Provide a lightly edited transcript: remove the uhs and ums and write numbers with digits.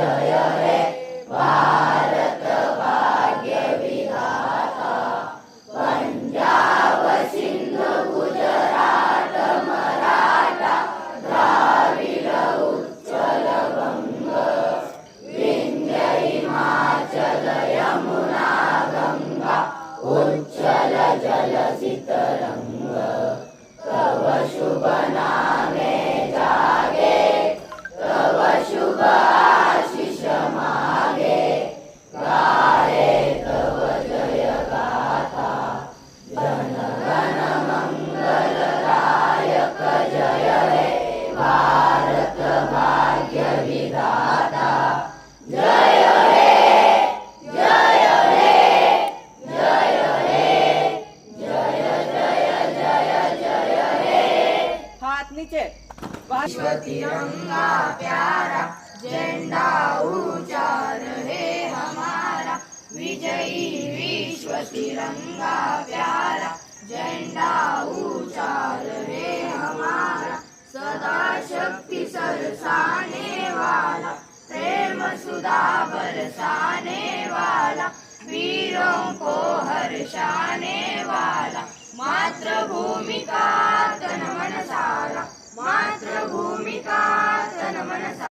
जय हे भारत भाग्य विधाता। पंजाब सिंध गुजरात मराठा द्राविड उत्कल बंग विंध्य हिमाचल यमुना गंगा उच्चल जलधि तरंग। तव शुभ नामे जागे तव शुभ आशीष मागे गाये तव जय गाथा। जन गण मंगलदायक जय हे भारत भाग्य विधाता। जय हे जय हे जय हे जय जय जय जय हे। हाथ नीचे। विश्व तिरंगा प्यारा झंडा ऊंचा रहे हमारा। विजयी विश्व तिरंगा प्यारा झंडा ऊंचा रहे हमारा। सदा शक्ति सरसाने वाला प्रेम सुधा बरसाने वाला वीरों को हर्षाने वाला मातृभूमि का तन मन सा